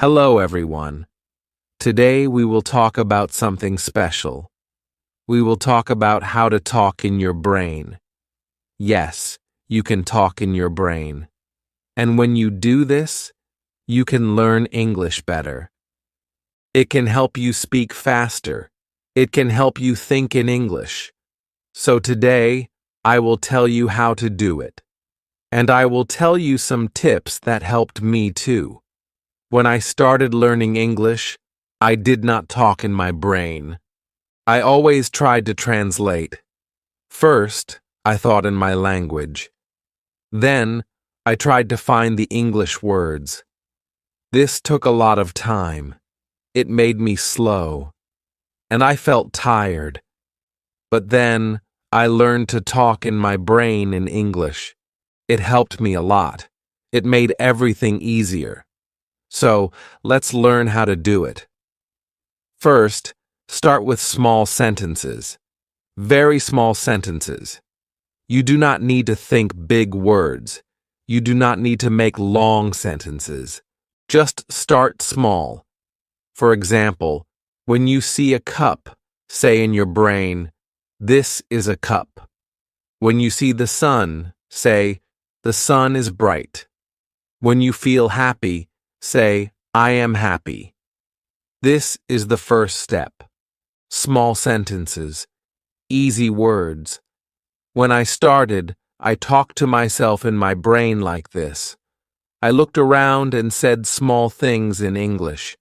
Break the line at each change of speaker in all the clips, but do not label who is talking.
Hello, everyone. Today we will talk about something special. We will talk about how to talk in your brain. Yes, you can talk in your brain. And when you do this, you can learn English better. It can help you speak faster. It can help you think in English. So today, I will tell you how to do it. And I will tell you some tips that helped me too. When I started learning English, I did not talk in my brain. I always tried to translate. First, I thought in my language. Then, I tried to find the English words. This took a lot of time. It made me slow. And I felt tired. But then, I learned to talk in my brain in English. It helped me a lot. It made everything easier. So, let's learn how to do it. First, start with small sentences. Very small sentences. You do not need to think big words. You do not need to make long sentences. Just start small. For example, when you see a cup, say in your brain, "This is a cup." When you see the sun, say, "The sun is bright." When you feel happy, say, "I am happy." This is the first step. Small sentences. Easy words. When I started, I talked to myself in my brain like this. I looked around and said small things in English.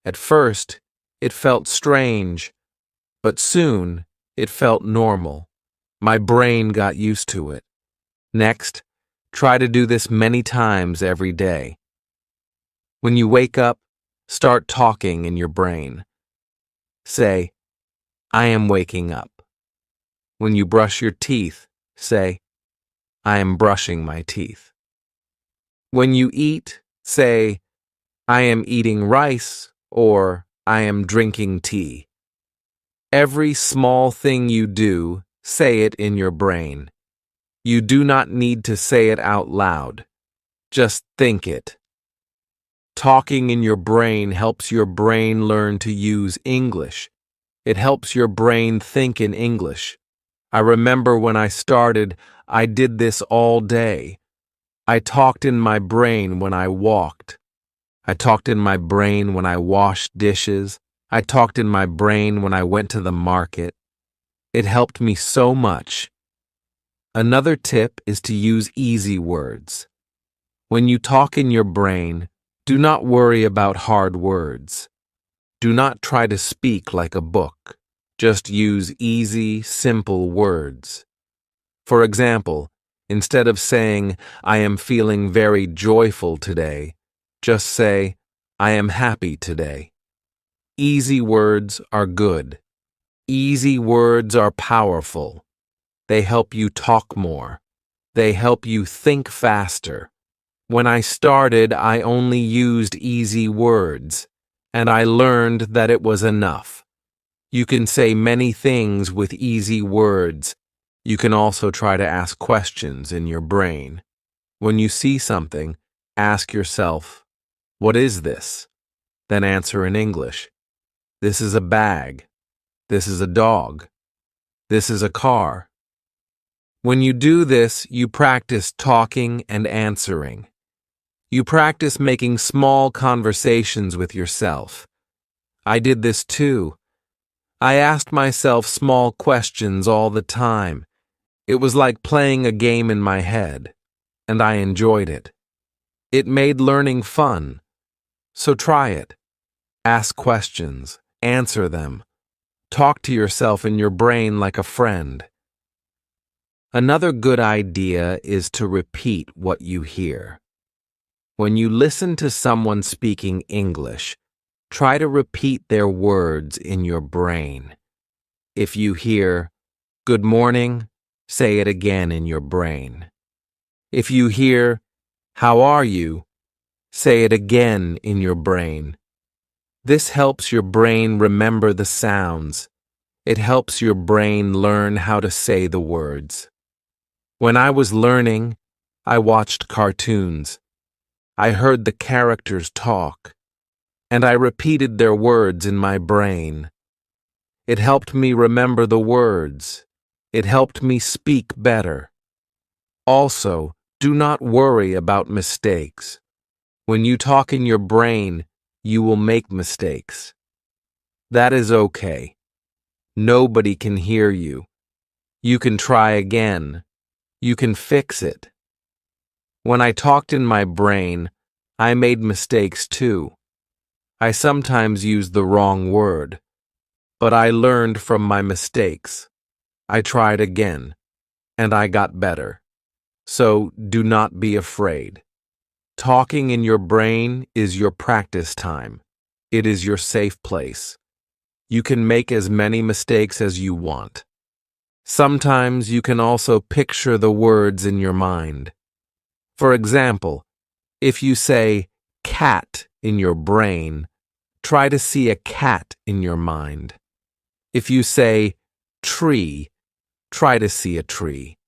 At first, it felt strange, but soon it felt normal. My brain got used to it. Next, try to do this many times every day. When you wake up, start talking in your brain. Say, "I am waking up." When you brush your teeth, say, "I am brushing my teeth." When you eat, say, "I am eating rice," or "I am drinking tea." Every small thing you do, say it in your brain. You do not need to say it out loud. Just think it. Talking in your brain helps your brain learn to use English. It helps your brain think in English. I remember when I started, I did this all day. I talked in my brain when I walked. I talked in my brain when I washed dishes. I talked in my brain when I went to the market. It helped me so much. Another tip is to use easy words. When you talk in your brain, do not worry about hard words. Do not try to speak like a book. Just use easy, simple words. For example, instead of saying, "I am feeling very joyful today," just say, "I am happy today." Easy words are good. Easy words are powerful. They help you talk more. They help you think faster. When I started, I only used easy words, and I learned that it was enough. You can say many things with easy words. You can also try to ask questions in your brain. When you see something, ask yourself, "What is this?" Then answer in English. "This is a bag." "This is a dog." "This is a car." When you do this, you practice talking and answering. You practice making small conversations with yourself. I did this too. I asked myself small questions all the time. It was like playing a game in my head, and I enjoyed it. It made learning fun. So try it. Ask questions, answer them. Talk to yourself in your brain like a friend. Another good idea is to repeat what you hear. When you listen to someone speaking English, try to repeat their words in your brain. If you hear, "Good morning," say it again in your brain. If you hear, "How are you?" say it again in your brain. This helps your brain remember the sounds. It helps your brain learn how to say the words. When I was learning, I watched cartoons. I heard the characters talk. and I repeated their words in my brain. It helped me remember the words. It helped me speak better. Also, do not worry about mistakes. When you talk in your brain, you will make mistakes. That is okay. Nobody can hear you. You can try again. You can fix it. When I talked in my brain, I made mistakes too. I sometimes used the wrong word, but I learned from my mistakes. I tried again, and I got better. So do not be afraid. Talking in your brain is your practice time. It is your safe place. You can make as many mistakes as you want. Sometimes you can also picture the words in your mind. For example, if you say cat in your brain, try to see a cat in your mind. If you say tree, try to see a tree.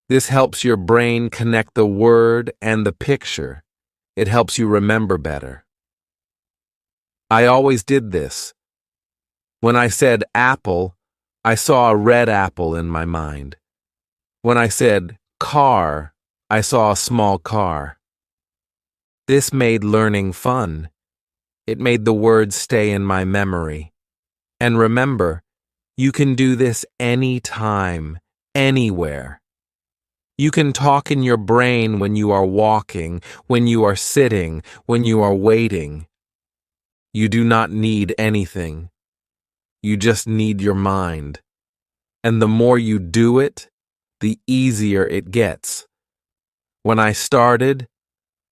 This helps your brain connect the word and the picture. It helps you remember better. I always did this. When I said apple, I saw a red apple in my mind. When I said car, I saw a small car. This made learning fun. It made the words stay in my memory. And remember, you can do this anytime, anywhere. You can talk in your brain when you are walking, when you are sitting, when you are waiting. You do not need anything. You just need your mind. And the more you do it, the easier it gets. When I started,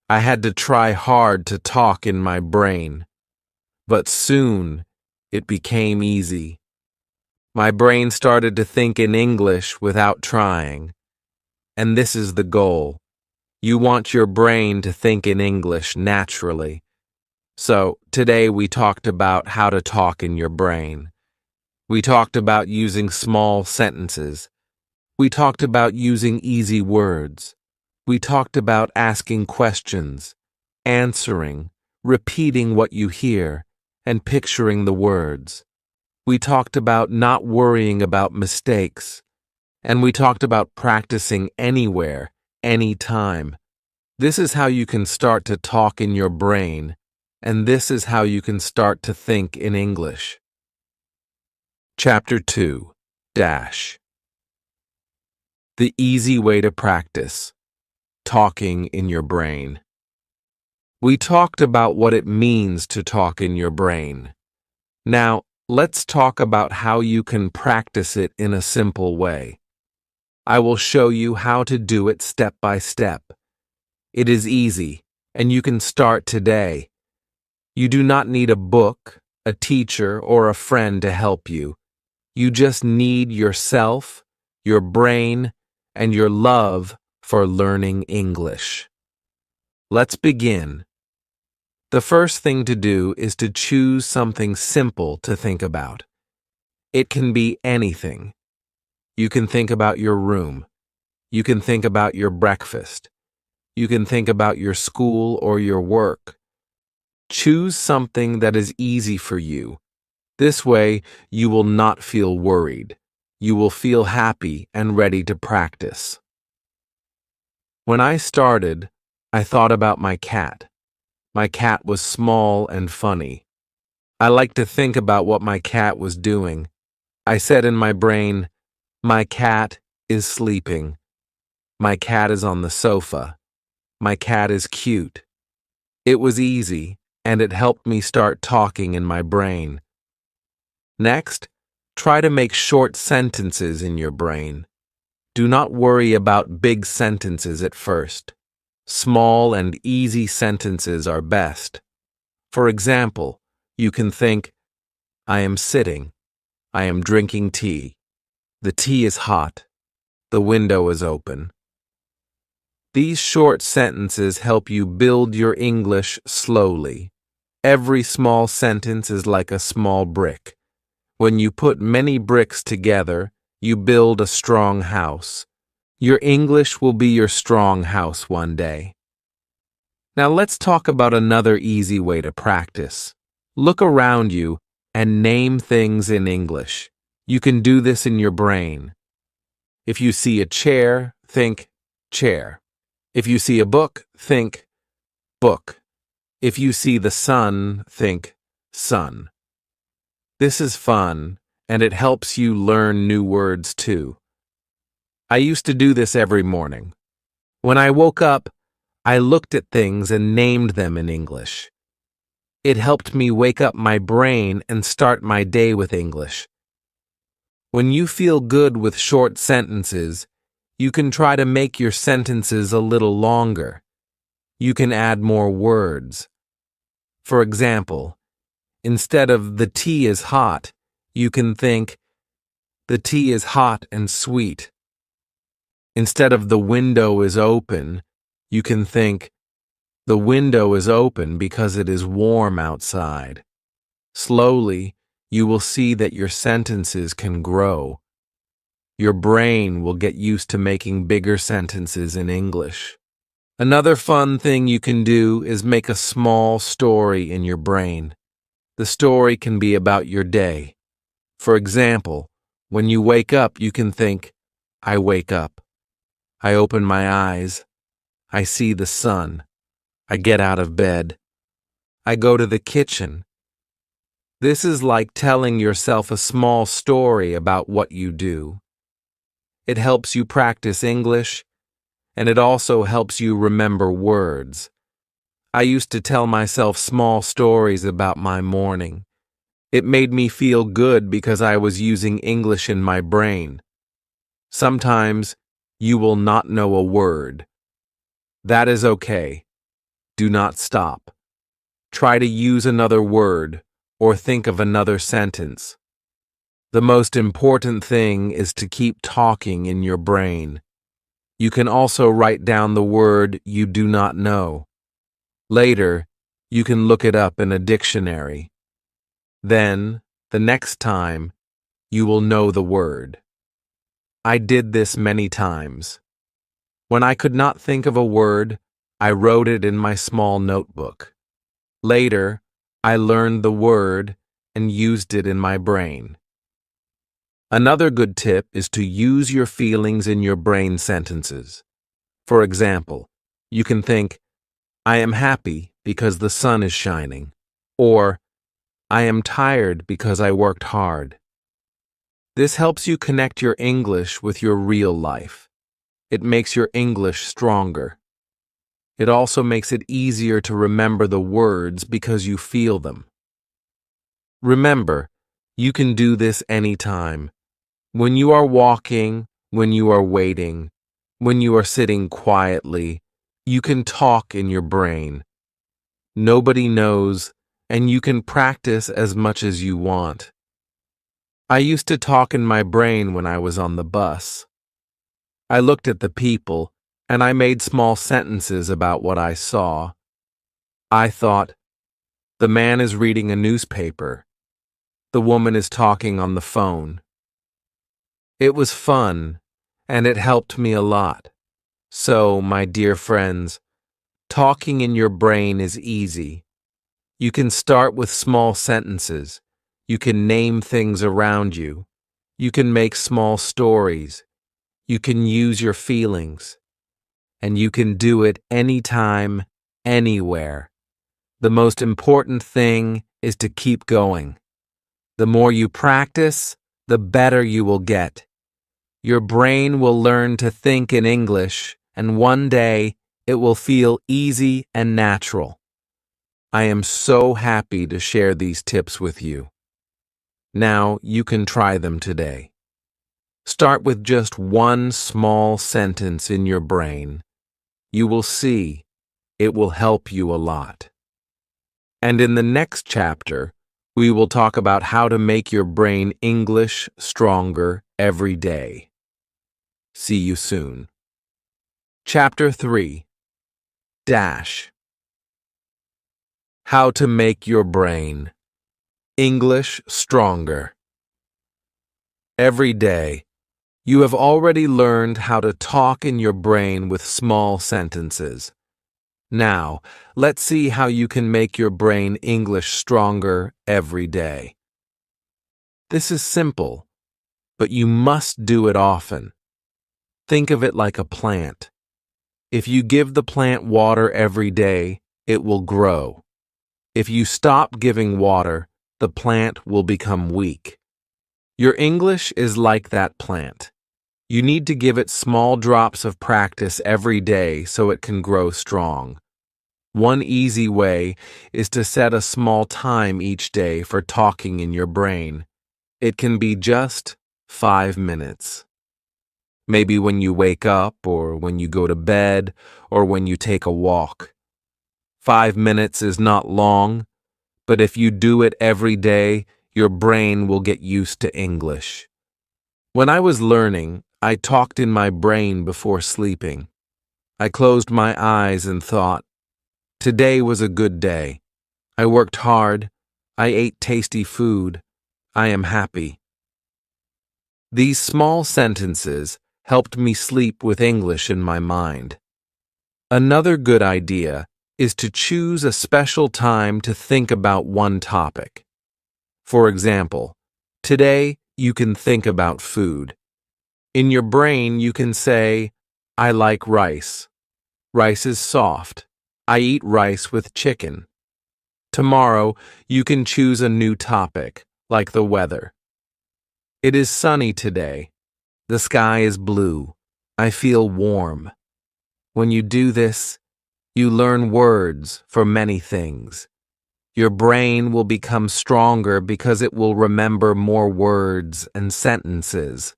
I had to try hard to talk in my brain. But soon, it became easy. My brain started to think in English without trying. And this is the goal. You want your brain to think in English naturally. So, today we talked about how to talk in your brain. We talked about using small sentences. We talked about using easy words. We talked about asking questions, answering, repeating what you hear, and picturing the words. We talked about not worrying about mistakes. And we talked about practicing anywhere, anytime. This is how you can start to talk in your brain, and this is how you can start to think in English. Chapter 2 Dash The easy way to practice. Talking in your brain. We talked about what it means to talk in your brain. Now, let's talk about how you can practice it in a simple way. I will show you how to do it step by step. It is easy, and you can start today. You do not need a book, a teacher, or a friend to help you. You just need yourself, your brain, and your love for learning English. Let's begin. The first thing to do is to choose something simple to think about. It can be anything. You can think about your room. You can think about your breakfast. You can think about your school or your work. Choose something that is easy for you. This way, you will not feel worried. You will feel happy and ready to practice. When I started, I thought about my cat. My cat was small and funny. I liked to think about what my cat was doing. I said in my brain, my cat is sleeping. My cat is on the sofa. My cat is cute. It was easy, and it helped me start talking in my brain. Next, try to make short sentences in your brain. Do not worry about big sentences at first. Small and easy sentences are best. For example, you can think, I am sitting. I am drinking tea. The tea is hot. The window is open. These short sentences help you build your English slowly. Every small sentence is like a small brick. When you put many bricks together, you build a strong house. Your English will be your strong house one day. Now let's talk about another easy way to practice. Look around you and name things in English. You can do this in your brain. If you see a chair, think chair. If you see a book, think book. If you see the sun, think sun. This is fun, and it helps you learn new words too. I used to do this every morning. When I woke up, I looked at things and named them in English. It helped me wake up my brain and start my day with English. When you feel good with short sentences, you can try to make your sentences a little longer. You can add more words. For example, instead of the tea is hot, you can think, the tea is hot and sweet. Instead of the window is open, you can think, the window is open because it is warm outside. Slowly, you will see that your sentences can grow. Your brain will get used to making bigger sentences in English. Another fun thing you can do is make a small story in your brain. The story can be about your day. For example, when you wake up, you can think, I wake up. I open my eyes. I see the sun. I get out of bed. I go to the kitchen. This is like telling yourself a small story about what you do. It helps you practice English, and it also helps you remember words. I used to tell myself small stories about my morning. It made me feel good because I was using English in my brain. Sometimes you will not know a word. That is okay. Do not stop. Try to use another word or think of another sentence. The most important thing is to keep talking in your brain. You can also write down the word you do not know. Later, you can look it up in a dictionary. Then, the next time, you will know the word. I did this many times. When I could not think of a word, I wrote it in my small notebook. Later, I learned the word and used it in my brain. Another good tip is to use your feelings in your brain sentences. For example, you can think, I am happy because the sun is shining, or I am tired because I worked hard. This helps you connect your English with your real life. It makes your English stronger. It also makes it easier to remember the words because you feel them. Remember, you can do this anytime. When you are walking, when you are waiting, when you are sitting quietly, you can talk in your brain. Nobody knows, and you can practice as much as you want. I used to talk in my brain when I was on the bus. I looked at the people, and I made small sentences about what I saw. I thought, the man is reading a newspaper. The woman is talking on the phone. It was fun, and it helped me a lot. So, my dear friends, talking in your brain is easy. You can start with small sentences. You can name things around you. You can make small stories. You can use your feelings. And you can do it anytime, anywhere. The most important thing is to keep going. The more you practice, the better you will get. Your brain will learn to think in English, and one day it will feel easy and natural. I am so happy to share these tips with you. Now you can try them today. Start with just one small sentence in your brain. You will see it will help you a lot. And in the next chapter, we will talk about how to make your brain English stronger every day. See you soon. Chapter 3. Dash. How to make your brain English stronger. Every day, you have already learned how to talk in your brain with small sentences. Now, let's see how you can make your brain English stronger every day. This is simple, but you must do it often. Think of it like a plant. If you give the plant water every day, it will grow. If you stop giving water, the plant will become weak. Your English is like that plant. You need to give it small drops of practice every day so it can grow strong. One easy way is to set a small time each day for talking in your brain. It can be just 5 minutes. Maybe when you wake up, or when you go to bed, or when you take a walk. 5 minutes is not long, but if you do it every day, your brain will get used to English. When I was learning, I talked in my brain before sleeping. I closed my eyes and thought, "Today was a good day. I worked hard. I ate tasty food. I am happy." These small sentences helped me sleep with English in my mind. Another good idea is to choose a special time to think about one topic. For example, today you can think about food. In your brain, you can say, "I like rice. Rice is soft. I eat rice with chicken." Tomorrow, you can choose a new topic, like the weather. "It is sunny today. The sky is blue. I feel warm." When you do this, you learn words for many things. Your brain will become stronger because it will remember more words and sentences.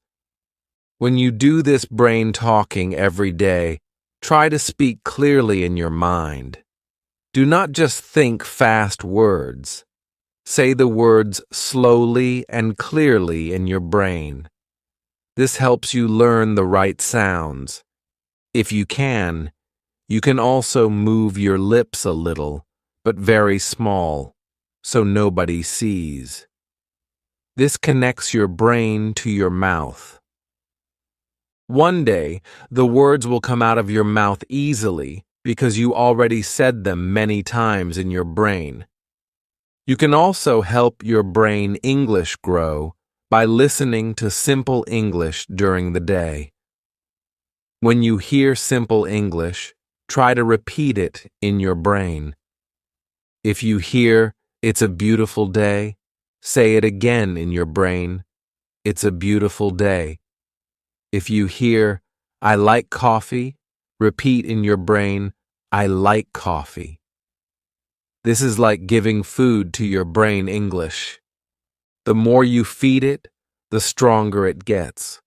When you do this brain talking every day, try to speak clearly in your mind. Do not just think fast words. Say the words slowly and clearly in your brain. This helps you learn the right sounds. If you can also move your lips a little, but very small, so nobody sees. This connects your brain to your mouth. One day, the words will come out of your mouth easily because you already said them many times in your brain. You can also help your brain English grow by listening to simple English during the day. When you hear simple English, try to repeat it in your brain. If you hear, "It's a beautiful day," say it again in your brain. "It's a beautiful day." If you hear, "I like coffee," repeat in your brain, "I like coffee." This is like giving food to your brain English. The more you feed it, the stronger it gets.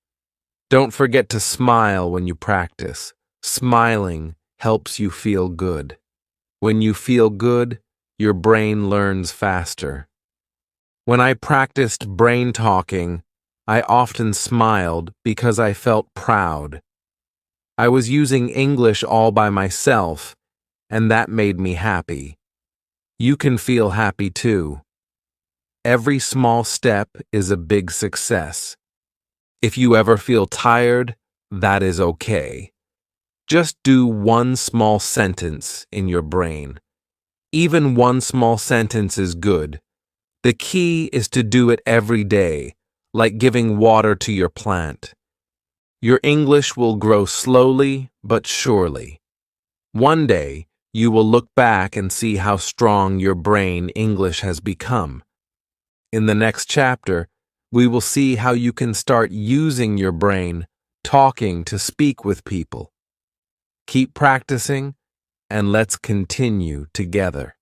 Don't forget to smile when you practice. Smiling helps you feel good. When you feel good, your brain learns faster. When I practiced brain talking, I often smiled because I felt proud. I was using English all by myself, and that made me happy. You can feel happy too. Every small step is a big success. If you ever feel tired, that is okay. Just do one small sentence in your brain. Even one small sentence is good. The key is to do it every day, like giving water to your plant. Your English will grow slowly but surely. One day, you will look back and see how strong your brain English has become. In the next chapter, we will see how you can start using your brain talking to speak with people. Keep practicing, and let's continue together.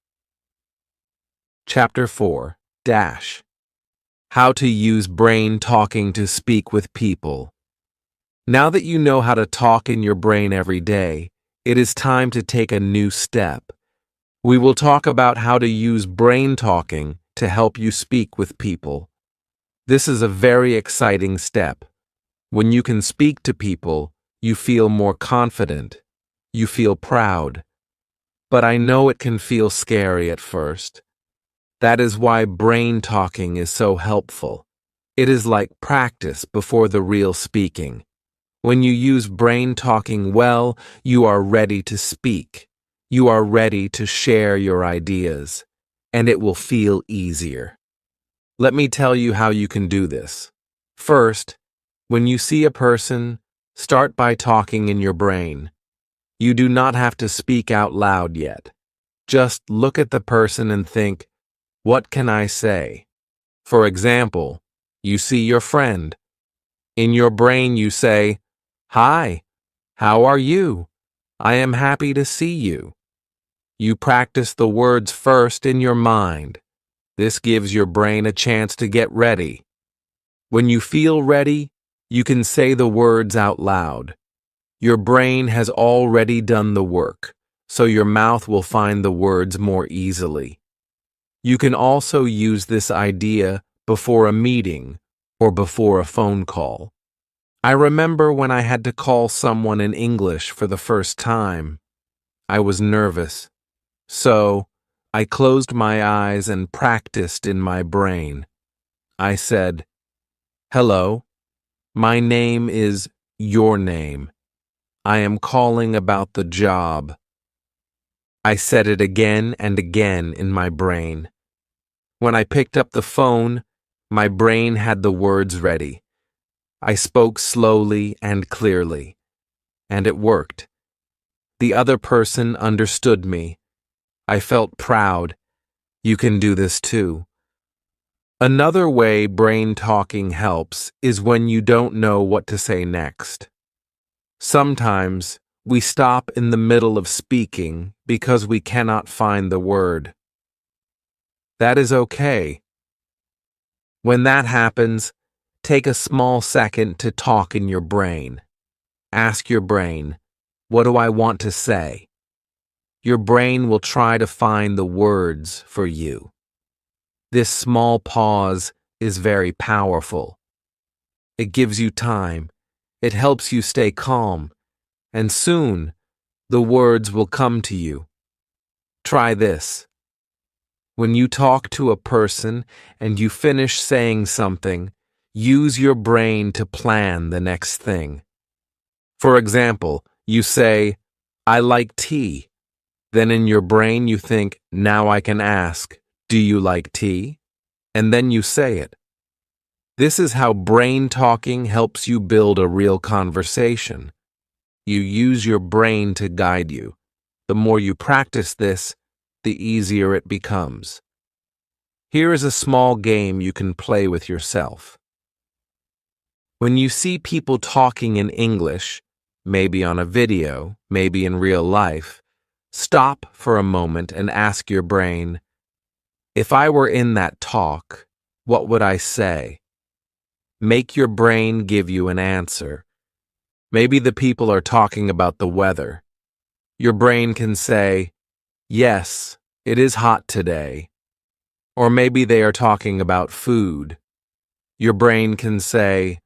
Chapter 4. Dash. How to use brain talking to speak with people. Now that you know how to talk in your brain every day, it is time to take a new step. We will talk about how to use brain talking to help you speak with people. This is a very exciting step. When you can speak to people, you feel more confident. You feel proud. But I know it can feel scary at first. That is why brain talking is so helpful. It is like practice before the real speaking. When you use brain talking well, you are ready to speak. You are ready to share your ideas, and it will feel easier. Let me tell you how you can do this. First, when you see a person, start by talking in your brain. You do not have to speak out loud yet. Just look at the person and think, what can I say? For example, you see your friend. In your brain you say, "Hi, how are you? I am happy to see you." You practice the words first in your mind. This gives your brain a chance to get ready. When you feel ready, you can say the words out loud. Your brain has already done the work, so your mouth will find the words more easily. You can also use this idea before a meeting or before a phone call. I remember when I had to call someone in English for the first time. I was nervous. So, I closed my eyes and practiced in my brain. I said, "Hello, my name is your name. I am calling about the job." I said it again and again in my brain. When I picked up the phone, my brain had the words ready. I spoke slowly and clearly, and it worked. The other person understood me. I felt proud. You can do this too. Another way brain talking helps is when you don't know what to say next. Sometimes we stop in the middle of speaking because we cannot find the word. That is okay. When that happens, take a small second to talk in your brain. Ask your brain, what do I want to say? Your brain will try to find the words for you. This small pause is very powerful. It gives you time. It helps you stay calm. And soon, the words will come to you. Try this. When you talk to a person and you finish saying something, use your brain to plan the next thing. For example, you say, "I like tea." Then in your brain you think, "Now I can ask, do you like tea?" And then you say it. This is how brain talking helps you build a real conversation. You use your brain to guide you. The more you practice this, the easier it becomes. Here is a small game you can play with yourself. When you see people talking in English, maybe on a video, maybe in real life, stop for a moment and ask your brain, if I were in that talk, what would I say? Make your brain give you an answer. Maybe the people are talking about the weather. Your brain can say, "Yes, it is hot today." Or maybe they are talking about food. Your brain can say,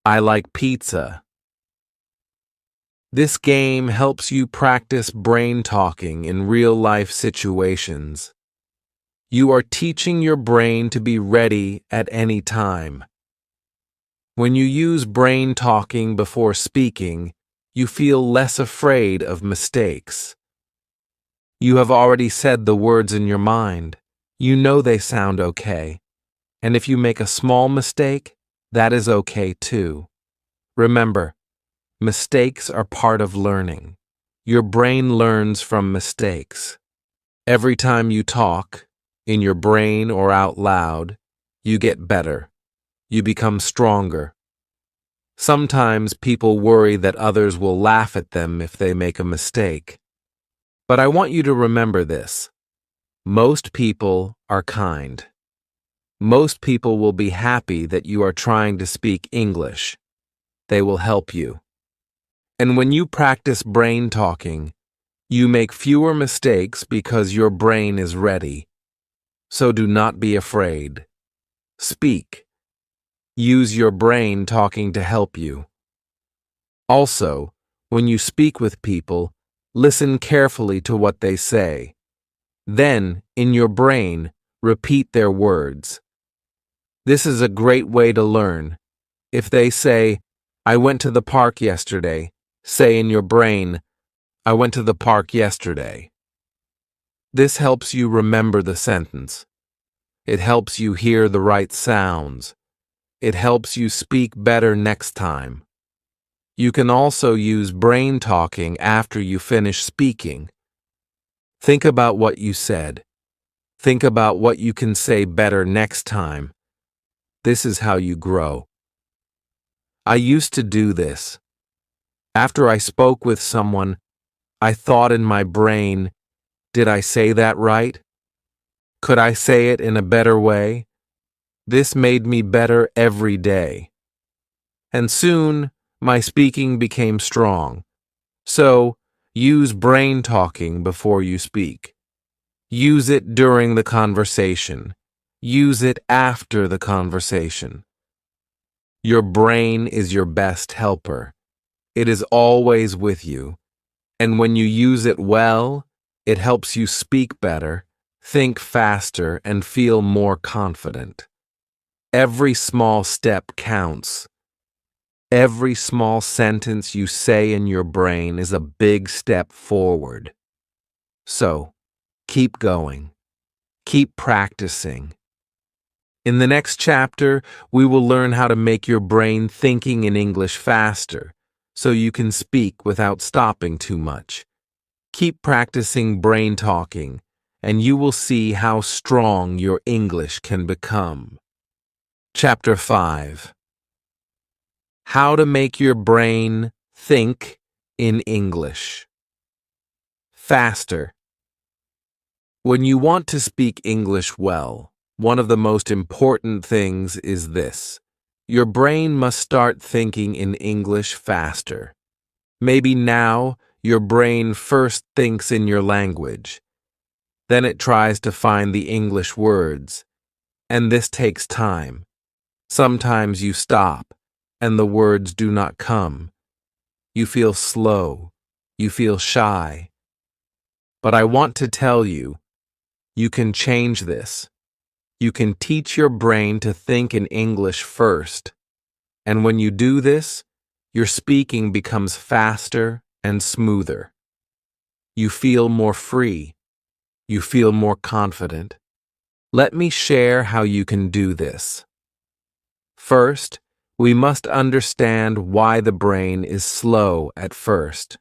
"I like pizza." This game helps you practice brain talking in real-life situations. You are teaching your brain to be ready at any time. When you use brain talking before speaking, you feel less afraid of mistakes. You have already said the words in your mind. You know they sound okay. And if you make a small mistake, that is okay too. Remember, mistakes are part of learning. Your brain learns from mistakes. Every time you talk, in your brain or out loud, you get better. You become stronger. Sometimes people worry that others will laugh at them if they make a mistake. But I want you to remember this. Most people are kind. Most people will be happy that you are trying to speak English. They will help you. And when you practice brain talking, you make fewer mistakes because your brain is ready. So do not be afraid. Speak. Use your brain talking to help you. Also, when you speak with people, listen carefully to what they say. Then, in your brain, repeat their words. This is a great way to learn. If they say, "I went to the park yesterday," say in your brain, I went to the park yesterday. This helps you remember the sentence. It helps you hear the right sounds. It helps you speak better next time. You can also use brain talking after you finish speaking. Think about what you said. Think about what you can say better next time. This is how you grow. I used to do this. After I spoke with someone, I thought in my brain, did I say that right? Could I say it in a better way? This made me better every day. And soon, my speaking became strong. So, use brain talking before you speak. Use it during the conversation. Use it after the conversation. Your brain is your best helper. It is always with you. And when you use it well, it helps you speak better, think faster, and feel more confident. Every small step counts. Every small sentence you say in your brain is a big step forward. So, keep going. Keep practicing. In the next chapter, we will learn how to make your brain thinking in English faster, so you can speak without stopping too much. Keep practicing brain talking, and you will see how strong your English can become. Chapter 5. How to make your brain think in English. Faster. When you want to speak English well, one of the most important things is this. Your brain must start thinking in English faster. Maybe now your brain first thinks in your language. Then it tries to find the English words. And this takes time. Sometimes you stop, and the words do not come. You feel slow. You feel shy. But I want to tell you, you can change this. You can teach your brain to think in English first. And when you do this, your speaking becomes faster and smoother. You feel more free. You feel more confident. Let me share how you can do this. First, we must understand why the brain is slow at first.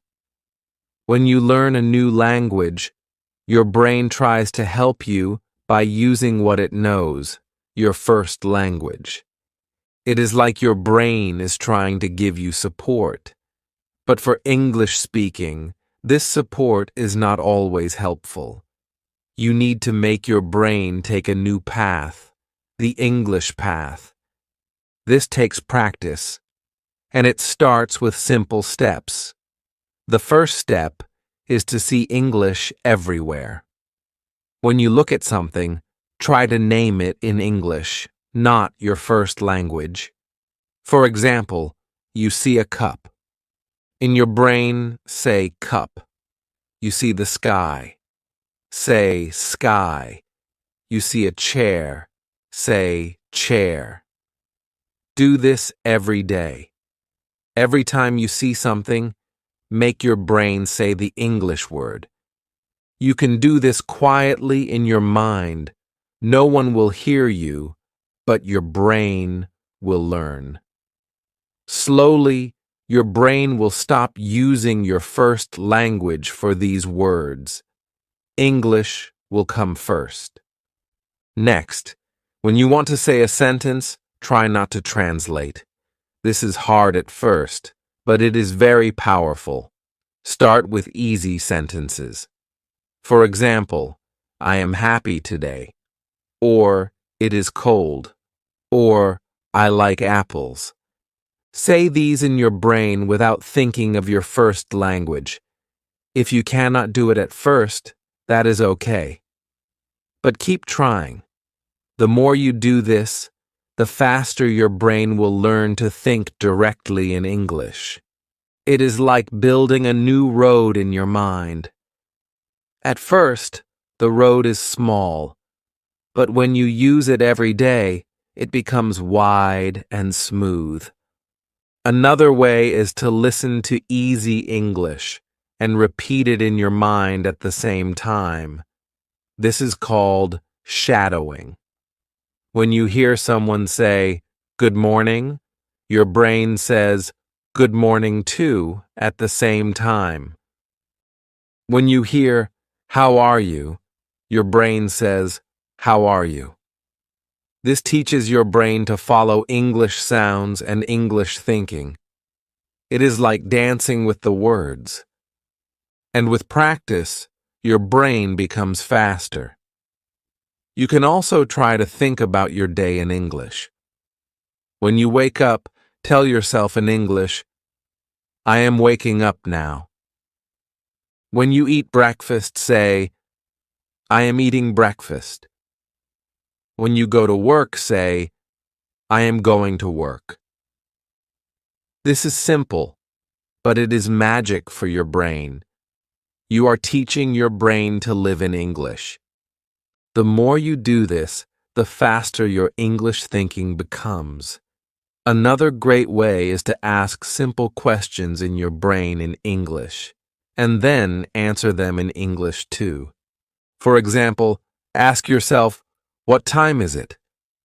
When you learn a new language, your brain tries to help you by using what it knows, your first language. It is like your brain is trying to give you support. But for English speaking, this support is not always helpful. You need to make your brain take a new path, the English path. This takes practice, and it starts with simple steps. The first step is to see English everywhere. When you look at something, try to name it in English, not your first language. For example, you see a cup. In your brain, say cup. You see the sky. Say sky. You see a chair. Say chair. Do this every day. Every time you see something, make your brain say the English word. You can do this quietly in your mind. No one will hear you, but your brain will learn. Slowly, your brain will stop using your first language for these words. English will come first. Next, when you want to say a sentence, try not to translate. This is hard at first, but it is very powerful. Start with easy sentences. For example, I am happy today, or it is cold, or I like apples. Say these in your brain without thinking of your first language. If you cannot do it at first, that is okay. But keep trying. The more you do this, the faster your brain will learn to think directly in English. It is like building a new road in your mind. At first, the road is small, but when you use it every day, it becomes wide and smooth. Another way is to listen to easy English. and repeat it in your mind at the same time. This is called shadowing. When you hear someone say, "Good morning," your brain says, "Good morning too," at the same time. When you hear, "How are you?" your brain says, "How are you?" This teaches your brain to follow English sounds and English thinking. It is like dancing with the words. And with practice, your brain becomes faster. You can also try to think about your day in English. When you wake up, tell yourself in English, "I am waking up now." When you eat breakfast, say, "I am eating breakfast." When you go to work, say, "I am going to work." This is simple, but it is magic for your brain. You are teaching your brain to live in English. The more you do this, the faster your English thinking becomes. Another great way is to ask simple questions in your brain in English, and then answer them in English too. For example, ask yourself, "What time is it?"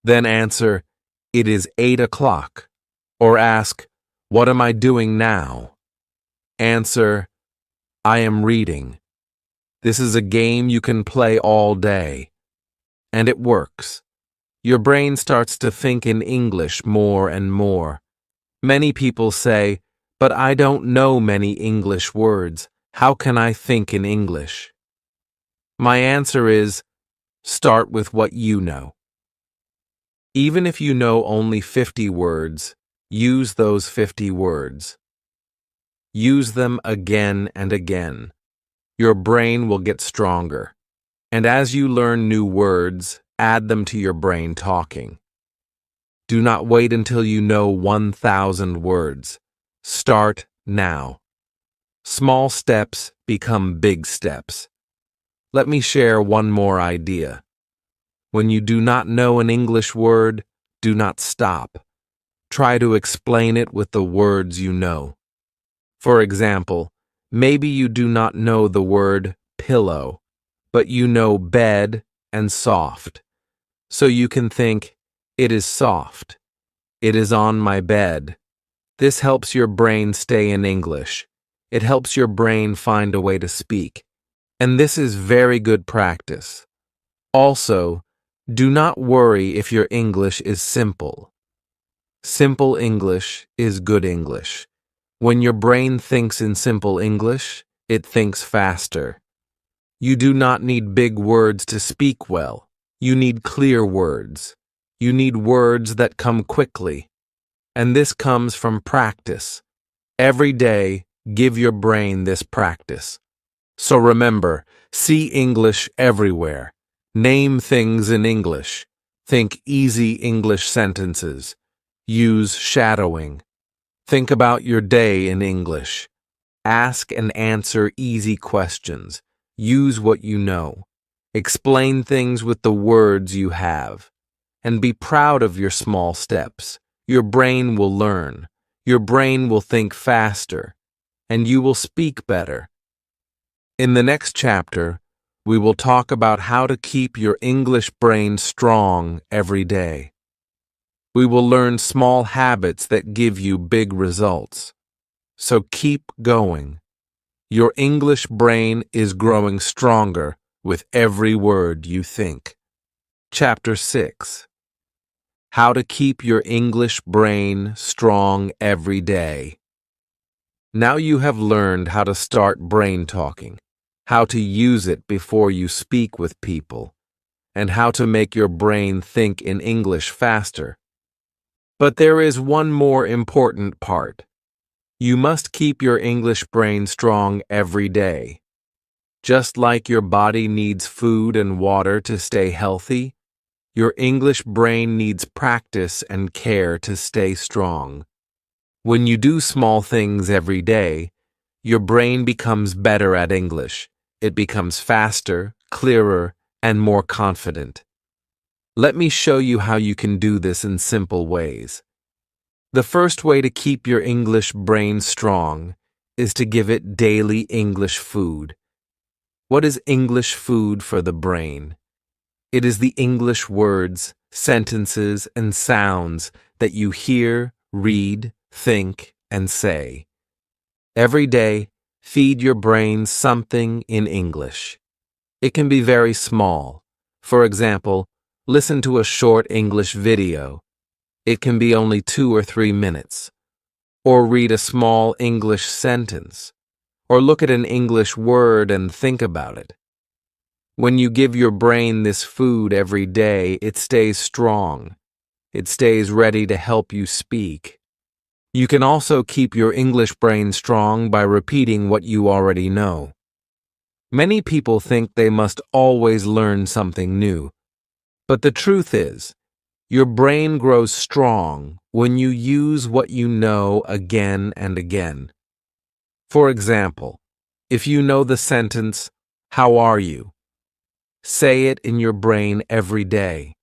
Then answer, "It is 8 o'clock." Or ask, "What am I doing now?" Answer, "I am reading." This is a game you can play all day. And it works. Your brain starts to think in English more and more. Many people say, "But I don't know many English words. How can I think in English?" My answer is, start with what you know. Even if you know only 50 words, use those 50 words. Use them again and again. Your brain will get stronger. And as you learn new words, add them to your brain talking. Do not wait until you know 1,000 words. Start now. Small steps become big steps. Let me share one more idea. When you do not know an English word, do not stop. Try to explain it with the words you know. For example, maybe you do not know the word pillow, but you know bed and soft. So you can think, "It is soft. It is on my bed." This helps your brain stay in English. It helps your brain find a way to speak. And this is very good practice. Also, do not worry if your English is simple. Simple English is good English. When your brain thinks in simple English, it thinks faster. You do not need big words to speak well. You need clear words. You need words that come quickly. And this comes from practice. Every day, give your brain this practice. So remember, see English everywhere. Name things in English. Think easy English sentences. Use shadowing. Think about your day in English. Ask and answer easy questions. Use what you know. Explain things with the words you have. And be proud of your small steps. Your brain will learn. Your brain will think faster. And you will speak better. In the next chapter, we will talk about how to keep your English brain strong every day. We will learn small habits that give you big results. So keep going. Your English brain is growing stronger with every word you think. Chapter 6. How to keep your English brain strong every day. Now you have learned how to start brain talking, how to use it before you speak with people, and how to make your brain think in English faster. But there is one more important part. You must keep your English brain strong every day. Just like your body needs food and water to stay healthy, your English brain needs practice and care to stay strong. When you do small things every day, your brain becomes better at English. It becomes faster, clearer, and more confident. Let me show you how you can do this in simple ways. The first way to keep your English brain strong is to give it daily English food. What is English food for the brain? It is the English words, sentences, and sounds that you hear, read, think, and say. Every day, feed your brain something in English. It can be very small. For example, listen to a short English video. It can be only 2 or 3 minutes. Or read a small English sentence. Or look at an English word and think about it. When you give your brain this food every day, it stays strong. It stays ready to help you speak. You can also keep your English brain strong by repeating what you already know. Many people think they must always learn something new. But the truth is, your brain grows strong when you use what you know again and again. For example, if you know the sentence, "How are you?" say it in your brain every day.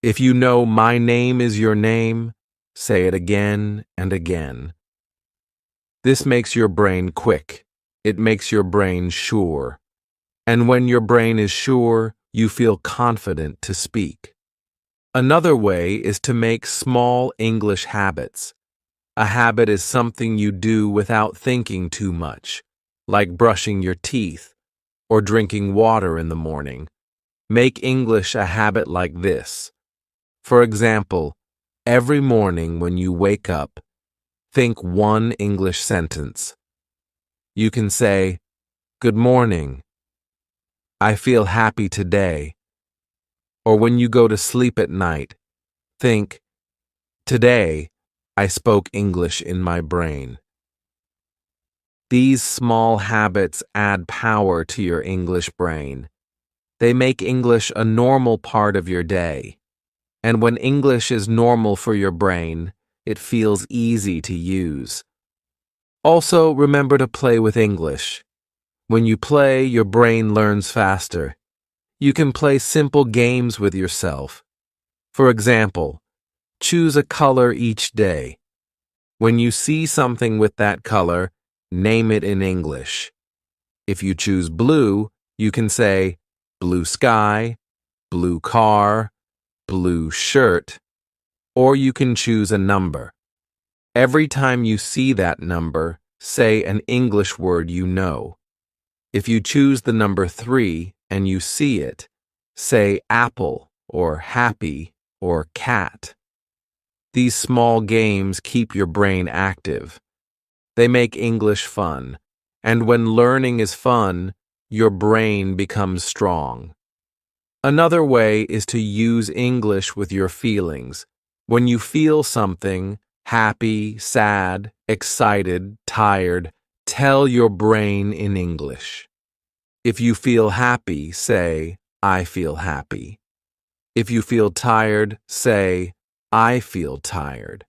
If you know "My name is your name," say it again and again. This makes your brain quick. It makes your brain sure. And when your brain is sure, you feel confident to speak. Another way is to make small English habits. A habit is something you do without thinking too much, like brushing your teeth or drinking water in the morning. Make English a habit like this. For example, every morning when you wake up, think one English sentence. You can say, "Good morning," "I feel happy today," or when you go to sleep at night, think, "Today, I spoke English in my brain." These small habits add power to your English brain. They make English a normal part of your day. And when English is normal for your brain, it feels easy to use. Also, remember to play with English. When you play, your brain learns faster. You can play simple games with yourself. For example, choose a color each day. When you see something with that color, name it in English. If you choose blue, you can say blue sky, blue car, blue shirt, or you can choose a number. Every time you see that number, say an English word you know. If you choose the number 3 and you see it, say apple or happy or cat. These small games keep your brain active. They make English fun, and when learning is fun, your brain becomes strong. Another way is to use English with your feelings. When you feel something, happy, sad, excited, tired, tell your brain in English. If you feel happy, say, "I feel happy." If you feel tired, say, "I feel tired."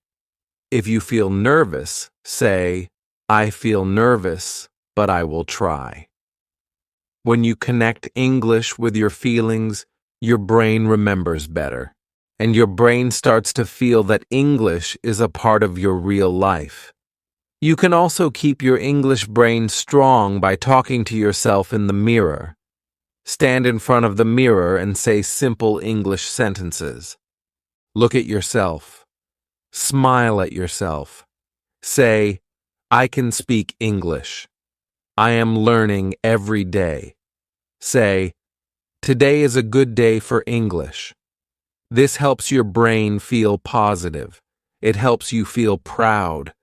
If you feel nervous, say, "I feel nervous, but I will try." When you connect English with your feelings, your brain remembers better, and your brain starts to feel that English is a part of your real life. You can also keep your English brain strong by talking to yourself in the mirror. Stand in front of the mirror and say simple English sentences. Look at yourself. Smile at yourself. Say, "I can speak English. I am learning every day." Say, "Today is a good day for English." This helps your brain feel positive. It helps you feel proud.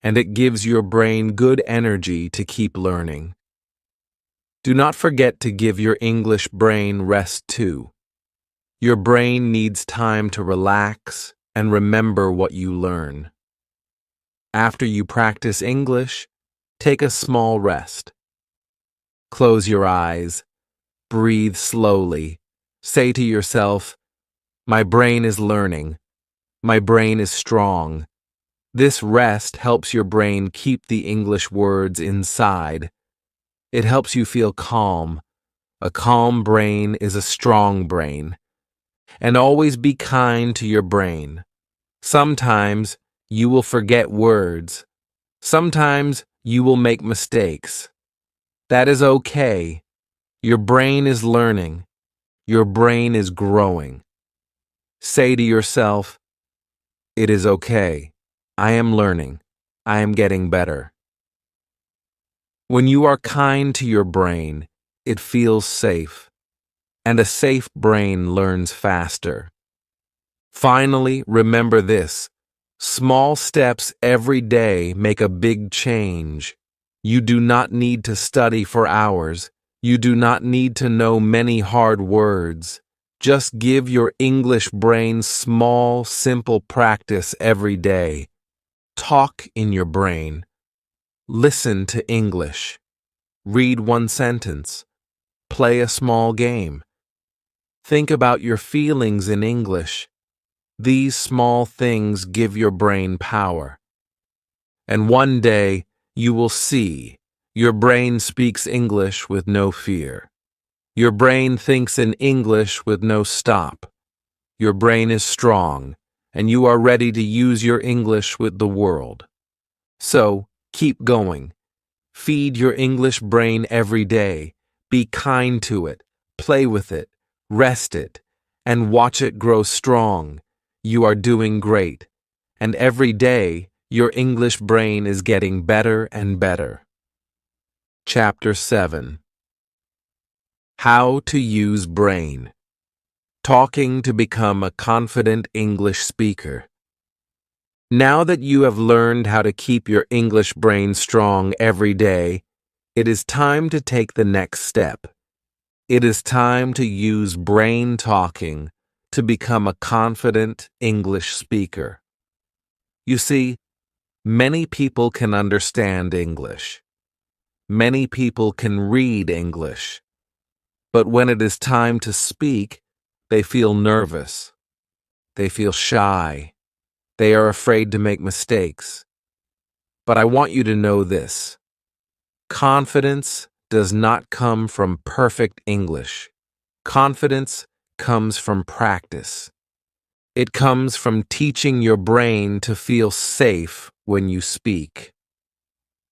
And it gives your brain good energy to keep learning. Do not forget to give your English brain rest too. Your brain needs time to relax and remember what you learn. After you practice English, take a small rest. Close your eyes. Breathe slowly. Say to yourself, "My brain is learning. My brain is strong." This rest helps your brain keep the English words inside. It helps you feel calm. A calm brain is a strong brain. And always be kind to your brain. Sometimes you will forget words. Sometimes You will make mistakes. That is okay. Your brain is learning. Your brain is growing. Say to yourself, it is okay. I am learning. I am getting better. When you are kind to your brain, it feels safe, and a safe brain learns faster. Finally, remember this. Small steps every day make a big change. You do not need to study for hours. You do not need to know many hard words. Just give your English brain small, simple practice every day. Talk in your brain. Listen to English. Read one sentence. Play a small game. Think about your feelings in English. These small things give your brain power. And one day, you will see your brain speaks English with no fear. Your brain thinks in English with no stop. Your brain is strong, and you are ready to use your English with the world. So, keep going. Feed your English brain every day. Be kind to it. Play with it. Rest it. And watch it grow strong. You are doing great. And every day, your English brain is getting better and better. Chapter 7. How to use brain. Talking to become a confident English speaker. Now that you have learned how to keep your English brain strong every day, it is time to take the next step. It is time to use brain talking to become a confident English speaker. You see, many people can understand English. Many people can read English. But when it is time to speak, they feel nervous. They feel shy. They are afraid to make mistakes. But I want you to know this. Confidence does not come from perfect English. Confidence comes from practice. It comes from teaching your brain to feel safe when you speak.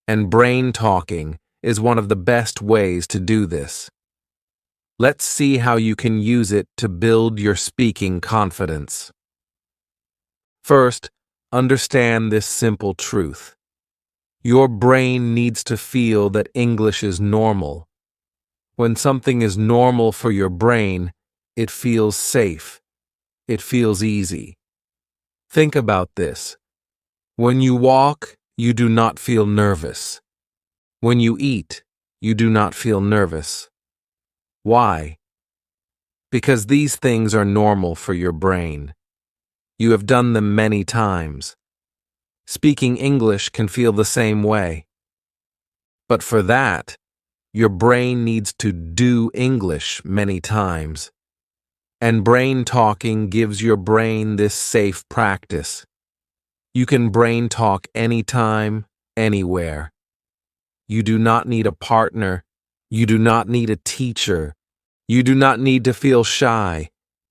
And brain talking is one of the best ways to do this. Let's see how you can use it to build your speaking confidence. First, understand this simple truth. Your brain needs to feel that English is normal. When something is normal for your brain, it feels safe. It feels easy. Think about this. When you walk, you do not feel nervous. When you eat, you do not feel nervous. Why? Because these things are normal for your brain. You have done them many times. Speaking English can feel the same way. But for that, your brain needs to do English many times. And brain talking gives your brain this safe practice. You can brain talk anytime, anywhere. You do not need a partner. You do not need a teacher. You do not need to feel shy.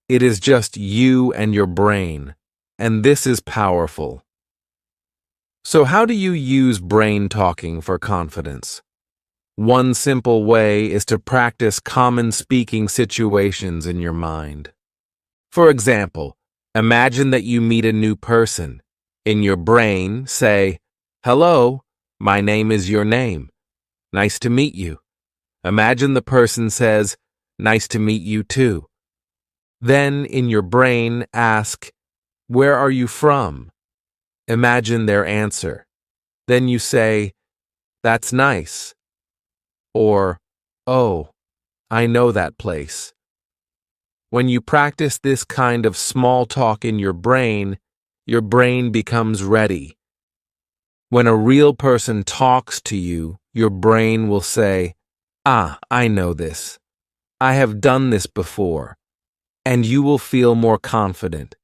It is just you and your brain. And this is powerful. So how do you use brain talking for confidence? One simple way is to practice common speaking situations in your mind. For example, imagine that you meet a new person. In your brain, say, "Hello, my name is your name. Nice to meet you." Imagine the person says, "Nice to meet you too." Then in your brain, ask, "Where are you from?" Imagine their answer. Then you say, "That's nice." Or, "Oh, I know that place." When you practice this kind of small talk in your brain becomes ready. When a real person talks to you, your brain will say, "Ah, I know this. I have done this before." And you will feel more confident.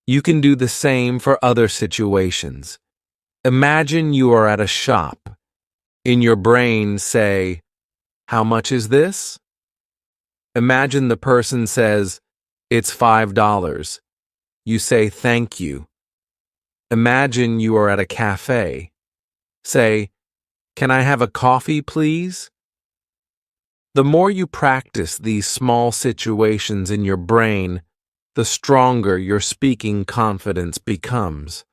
You can do the same for other situations. Imagine you are at a shop. In your brain, say, "How much is this?" Imagine the person says, "It's $5. You say, "Thank you." Imagine you are at a cafe. Say, Can I have a coffee, please? The more you practice these small situations in your brain, the stronger your speaking confidence becomes.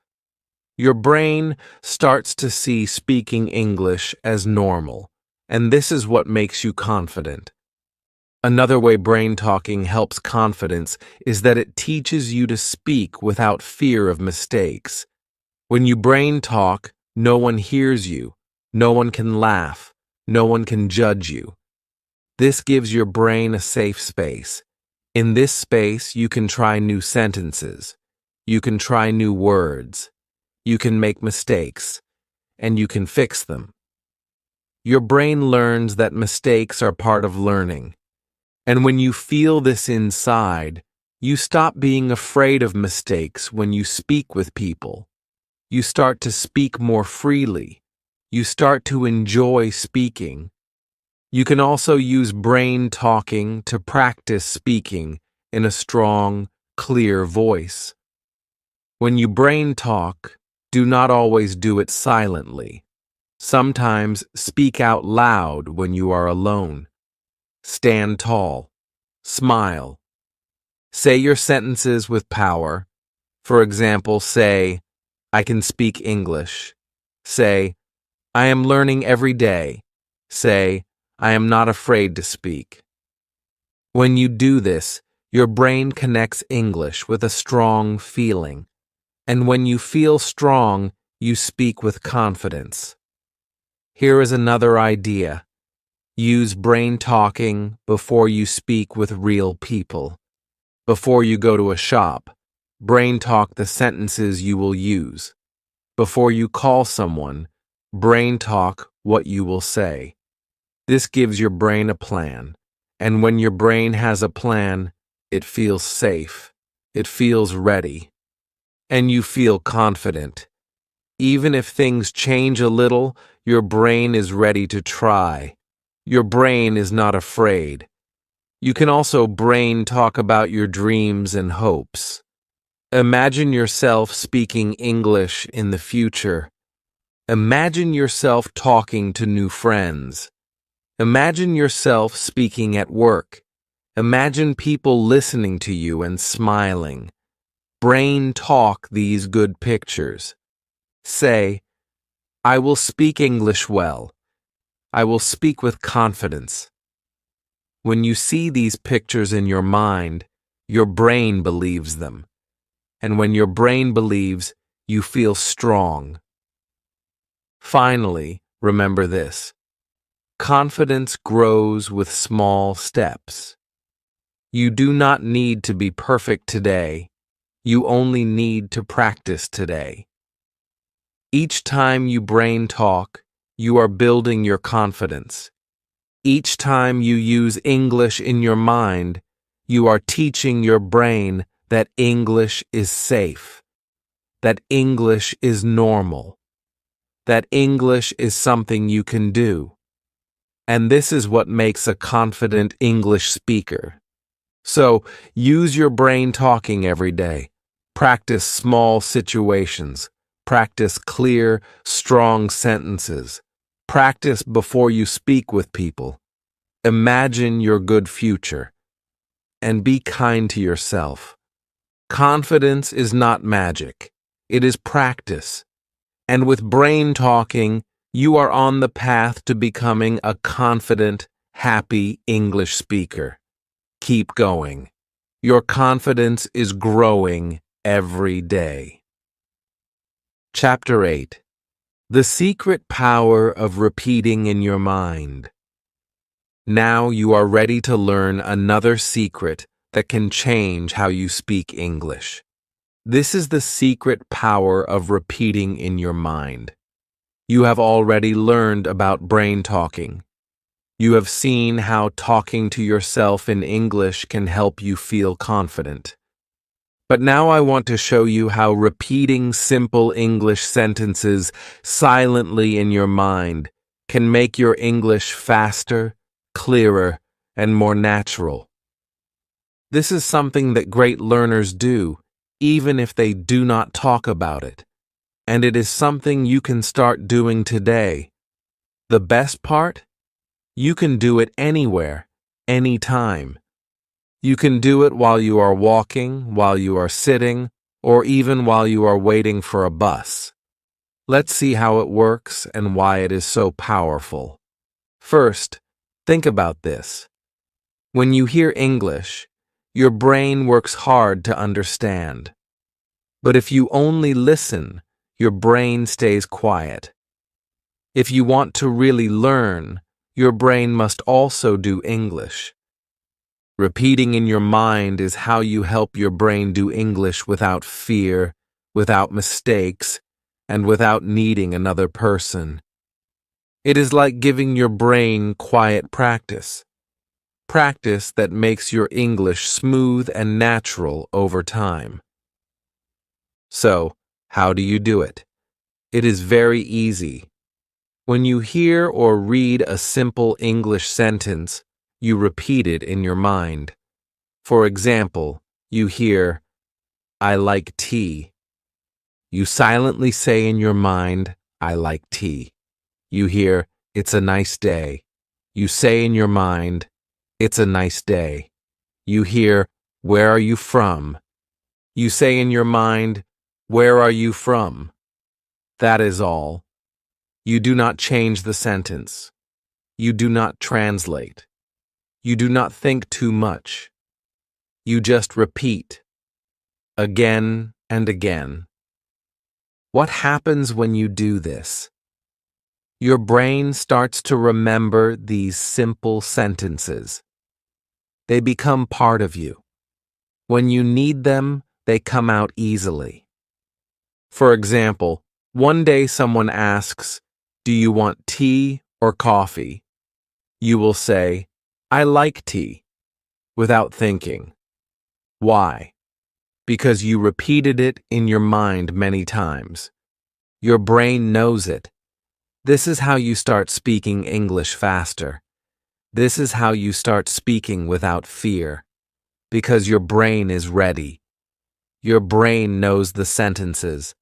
Your brain starts to see speaking English as normal, and this is what makes you confident. Another way brain talking helps confidence is that it teaches you to speak without fear of mistakes. When you brain talk, no one hears you, no one can laugh, no one can judge you. This gives your brain a safe space. In this space, you can try new sentences, you can try new words, you can make mistakes, and you can fix them. Your brain learns that mistakes are part of learning. And when you feel this inside, you stop being afraid of mistakes when you speak with people. You start to speak more freely. You start to enjoy speaking. You can also use brain talking to practice speaking in a strong, clear voice. When you brain talk, do not always do it silently. Sometimes speak out loud when you are alone. Stand tall. Smile. Say your sentences with power. For example, say, I can speak English. Say, I am learning every day. Say, I am not afraid to speak. When you do this, your brain connects English with a strong feeling. And when you feel strong, you speak with confidence. Here is another idea. Use brain talking before you speak with real people. Before you go to a shop, brain talk the sentences you will use. Before you call someone, brain talk what you will say. This gives your brain a plan, and when your brain has a plan, it feels safe, it feels ready, and you feel confident. Even if things change a little, your brain is ready to try. Your brain is not afraid. You can also brain talk about your dreams and hopes. Imagine yourself speaking English in the future. Imagine yourself talking to new friends. Imagine yourself speaking at work. Imagine people listening to you and smiling. Brain talk these good pictures. Say, I will speak English well. I will speak with confidence. When you see these pictures in your mind, your brain believes them. And when your brain believes, you feel strong. Finally, remember this. Confidence grows with small steps. You do not need to be perfect today. You only need to practice today. Each time you brain talk, you are building your confidence. Each time you use English in your mind, you are teaching your brain that English is safe, that English is normal, that English is something you can do. And this is what makes a confident English speaker. So, use your brain talking every day. Practice small situations. Practice clear, strong sentences. Practice before you speak with people. Imagine your good future. And be kind to yourself. Confidence is not magic. It is practice. And with brain talking, you are on the path to becoming a confident, happy English speaker. Keep going. Your confidence is growing every day. Chapter 8. The Secret Power of Repeating in Your Mind. Now you are ready to learn another secret that can change how you speak English. This is the secret power of repeating in your mind. You have already learned about brain talking. You have seen how talking to yourself in English can help you feel confident. But now I want to show you how repeating simple English sentences silently in your mind can make your English faster, clearer, and more natural. This is something that great learners do, even if they do not talk about it. And it is something you can start doing today. The best part? You can do it anywhere, anytime. You can do it while you are walking, while you are sitting, or even while you are waiting for a bus. Let's see how it works and why it is so powerful. First, think about this. When you hear English, your brain works hard to understand. But if you only listen, your brain stays quiet. If you want to really learn, your brain must also do English. Repeating in your mind is how you help your brain do English without fear, without mistakes, and without needing another person. It is like giving your brain quiet practice. Practice that makes your English smooth and natural over time. So, how do you do it? It is very easy. When you hear or read a simple English sentence, you repeat it in your mind. For example, you hear, "I like tea." You silently say in your mind, "I like tea." You hear, "It's a nice day." You say in your mind, "It's a nice day." You hear, "Where are you from?" You say in your mind, "Where are you from?" That is all. You do not change the sentence. You do not translate. You do not think too much. You just repeat, again and again. What happens when you do this? Your brain starts to remember these simple sentences. They become part of you. When you need them, they come out easily. For example, one day someone asks, "Do you want tea or coffee?" You will say, "I like tea," without thinking. Why? Because you repeated it in your mind many times. Your brain knows it. This is how you start speaking English faster. This is how you start speaking without fear. Because your brain is ready. Your brain knows the sentences.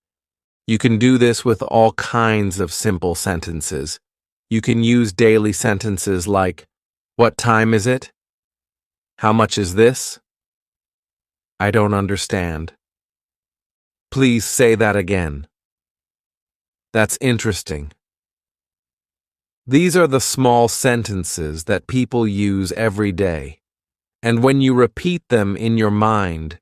You can do this with all kinds of simple sentences. You can use daily sentences like, "What time is it?" "How much is this?" "I don't understand." "Please say that again." That's interesting. These are the small sentences that people use every day. And when you repeat them in your mind,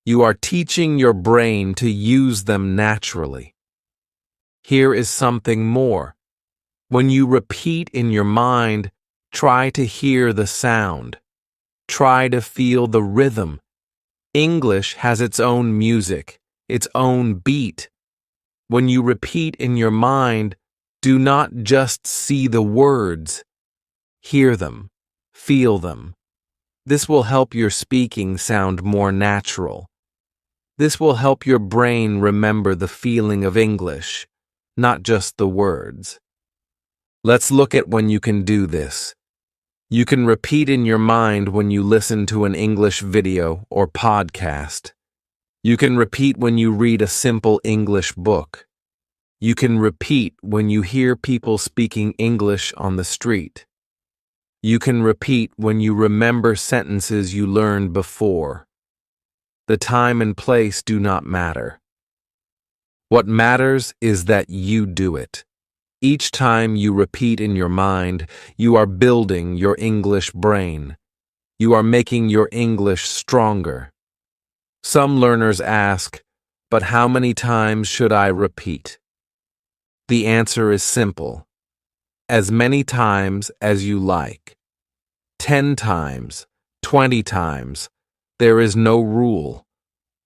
you are teaching your brain to use them naturally. Here is something more. When you repeat in your mind, try to hear the sound. Try to feel the rhythm. English has its own music, its own beat. When you repeat in your mind, do not just see the words. Hear them, feel them. This will help your speaking sound more natural. This will help your brain remember the feeling of English, not just the words. Let's look at when you can do this. You can repeat in your mind when you listen to an English video or podcast. You can repeat when you read a simple English book. You can repeat when you hear people speaking English on the street. You can repeat when you remember sentences you learned before. The time and place do not matter. What matters is that you do it. Each time you repeat in your mind, you are building your English brain. You are making your English stronger. Some learners ask, "But how many times should I repeat?" The answer is simple. As many times as you like. 10 times, 20 times. There is no rule.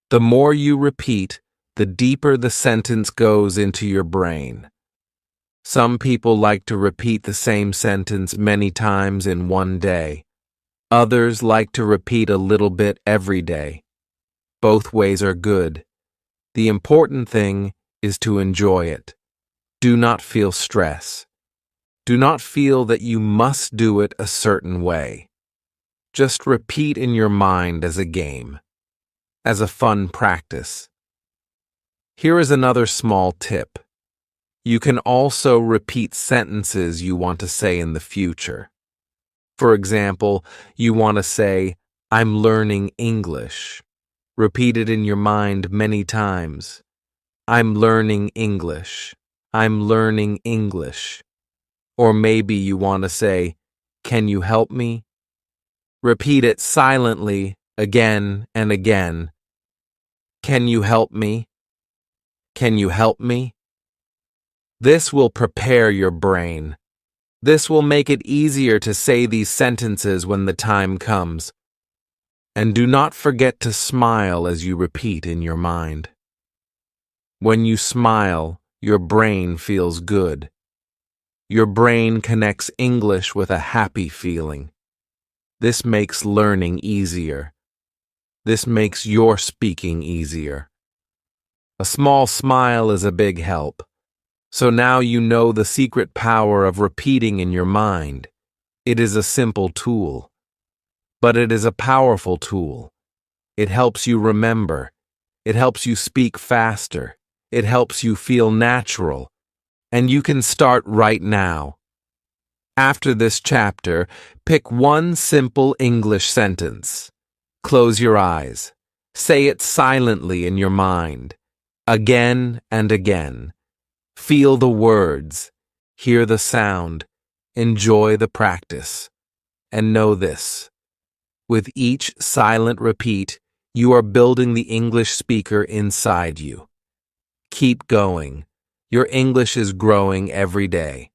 The more you repeat, the deeper the sentence goes into your brain. Some people like to repeat the same sentence many times in one day. Others like to repeat a little bit every day. Both ways are good. The important thing is to enjoy it. Do not feel stress. Do not feel that you must do it a certain way. Just repeat in your mind as a game, as a fun practice. Here is another small tip. You can also repeat sentences you want to say in the future. For example, you want to say, I'm learning English. Repeat it in your mind many times. I'm learning English. I'm learning English. Or maybe you want to say, can you help me? Repeat it silently again and again. Can you help me? Can you help me? This will prepare your brain. This will make it easier to say these sentences when the time comes. And do not forget to smile as you repeat in your mind. When you smile, your brain feels good. Your brain connects English with a happy feeling. This makes learning easier. This makes your speaking easier. A small smile is a big help. So now you know the secret power of repeating in your mind. It is a simple tool, but it is a powerful tool. It helps you remember. It helps you speak faster. It helps you feel natural. And you can start right now. After this chapter, pick one simple English sentence. Close your eyes. Say it silently in your mind, again and again. Feel the words, hear the sound, enjoy the practice. And know this: with each silent repeat, you are building the English speaker inside you. Keep going. Your English is growing every day.